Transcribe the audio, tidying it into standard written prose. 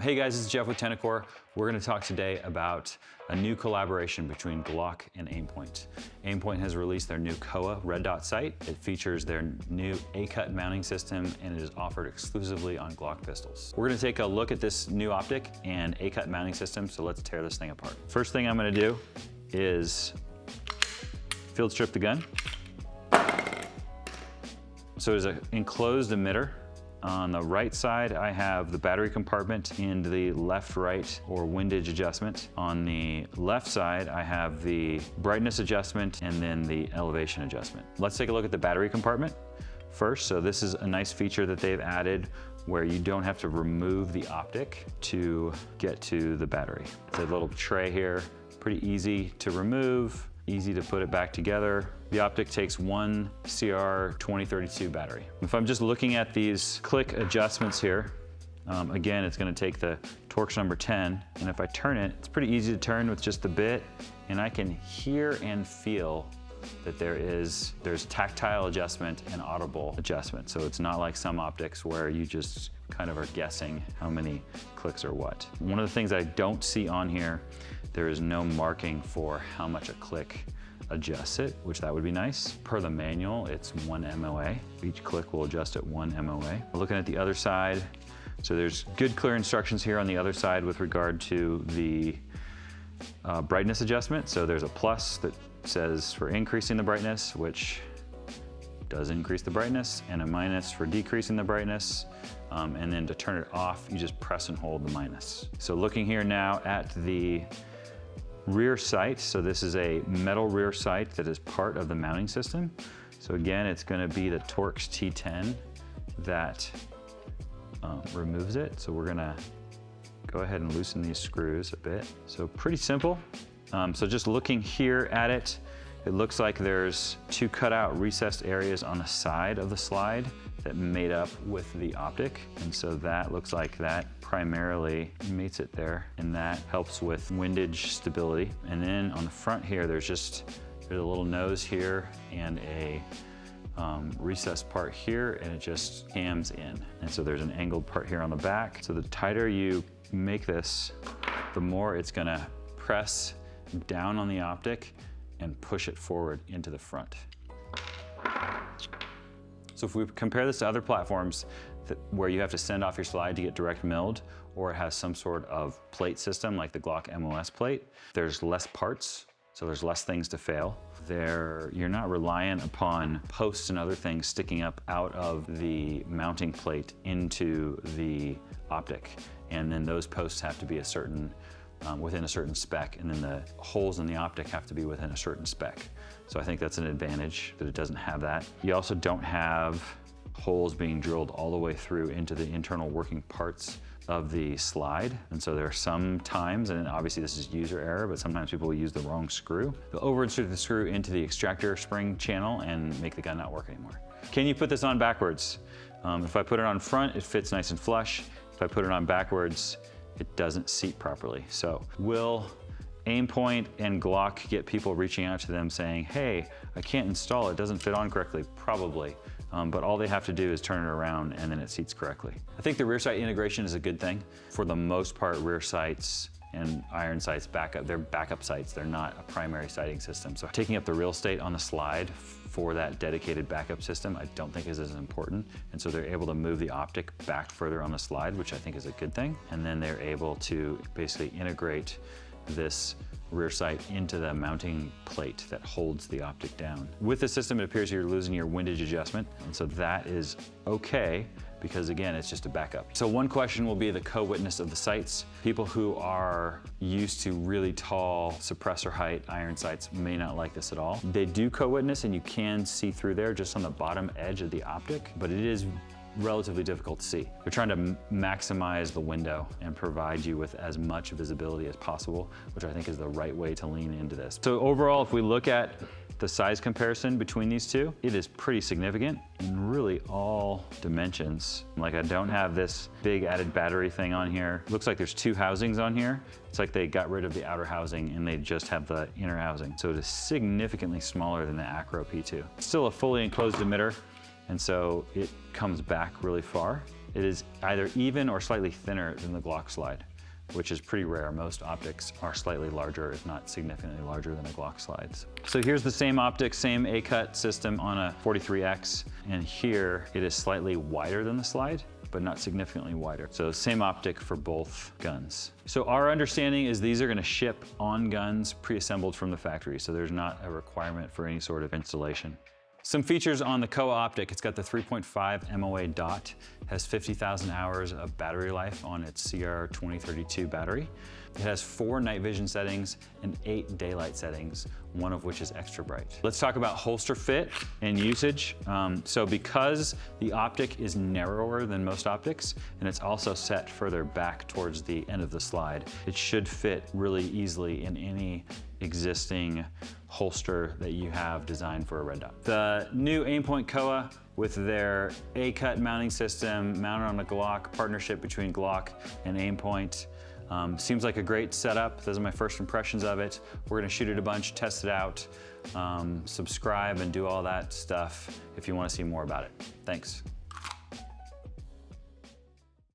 Hey guys, this is Jeff with Tenacore. We're going to talk today about a new collaboration between Glock and Aimpoint. Aimpoint has released their new COA red dot sight. It features their new A-cut mounting system and it is offered exclusively on Glock pistols. We're going to take a look at this new optic and A-cut mounting system, so let's tear this thing apart. First thing I'm going to do is field strip the gun. So there's an enclosed emitter. On the right side, I have the battery compartment and the left-right or windage adjustment. On the left side, I have the brightness adjustment and then the elevation adjustment. Let's take a look at the battery compartment first. So this is a nice feature that they've added where you don't have to remove the optic to get to the battery. It's a little tray here, pretty easy to remove, easy to put it back together. The optic takes one CR2032 battery. If I'm just looking at these click adjustments here, again, it's gonna take the Torx number 10, and if I turn it, it's pretty easy to turn with just the bit, and I can hear and feel that there's tactile adjustment and audible adjustment. So it's not like some optics where you just kind of are guessing how many clicks or what. One of the things I don't see on here, there is no marking for how much a click adjusts it, which that would be nice. Per the manual, it's 1 MOA. Each click will adjust at 1 MOA. Looking at the other side, so there's good clear instructions here on the other side with regard to the brightness adjustment. So there's a plus that says for increasing the brightness, which does increase the brightness, and a minus for decreasing the brightness. And then to turn it off, you just press and hold the minus. So looking here now at the rear sight, so this is a metal rear sight that is part of the mounting system. So again, it's going to be the Torx T10 that removes it. So we're going to go ahead and loosen these screws a bit. So pretty simple. So just looking here at it, it looks like there's two cutout recessed areas on the side of the slide that made up with the optic. And so that looks like that primarily meets it there, and that helps with windage stability. And then on the front here, there's a little nose here and a recessed part here, and it just cams in. And so there's an angled part here on the back. So the tighter you make this, the more it's gonna press down on the optic and push it forward into the front. So if we compare this to other platforms where you have to send off your slide to get direct milled, or it has some sort of plate system like the Glock MOS plate, there's less parts, so there's less things to fail. You're not reliant upon posts and other things sticking up out of the mounting plate into the optic. And then those posts have to be within a certain spec, and then the holes in the optic have to be within a certain spec. So I think that's an advantage that it doesn't have that. You also don't have holes being drilled all the way through into the internal working parts of the slide. And so there are some times, and obviously this is user error, but sometimes people will use the wrong screw. They'll over-insert the screw into the extractor spring channel and make the gun not work anymore. Can you put this on backwards? If I put it on front, it fits nice and flush. If I put it on backwards, it doesn't seat properly. So will Aimpoint and Glock get people reaching out to them saying, hey, I can't install it, doesn't fit on correctly? Probably, but all they have to do is turn it around and then it seats correctly. I think the rear sight integration is a good thing. For the most part, rear sights and iron sights they're backup sights. They're not a primary sighting system. So taking up the real estate on the slide for that dedicated backup system, I don't think is as important. And so they're able to move the optic back further on the slide, which I think is a good thing. And then they're able to basically integrate this rear sight into the mounting plate that holds the optic down. With the system, it appears you're losing your windage adjustment. And so that is okay, because again, it's just a backup. So one question will be the co-witness of the sights. People who are used to really tall suppressor height iron sights may not like this at all. They do co-witness, and you can see through there just on the bottom edge of the optic, but it is relatively difficult to see. They're trying to maximize the window and provide you with as much visibility as possible, which I think is the right way to lean into this. So overall, if we look at the size comparison between these two, it is pretty significant in really all dimensions. Like, I don't have this big added battery thing on here. Looks like there's two housings on here. It's like they got rid of the outer housing and they just have the inner housing. So it is significantly smaller than the Acro P2. Still a fully enclosed emitter, and so it comes back really far. It is either even or slightly thinner than the Glock slide, which is pretty rare. Most optics are slightly larger, if not significantly larger than a Glock slides. So here's the same optic, same A-cut system on a 43X, and here it is slightly wider than the slide, but not significantly wider. So same optic for both guns. So our understanding is these are gonna ship on guns pre-assembled from the factory, so there's not a requirement for any sort of installation. Some features on the COA optic. It's got the 3.5 MOA dot, has 50,000 hours of battery life on its CR2032 battery. It has 4 night vision settings and 8 daylight settings, one of which is extra bright. Let's talk about holster fit and usage. So because the optic is narrower than most optics, and it's also set further back towards the end of the slide, it should fit really easily in any existing holster that you have designed for a red dot. The new Aimpoint COA with their A-cut mounting system mounted on a Glock, partnership between Glock and Aimpoint. Seems like a great setup. Those are my first impressions of it. We're gonna shoot it a bunch, test it out, subscribe and do all that stuff if you wanna see more about it. Thanks.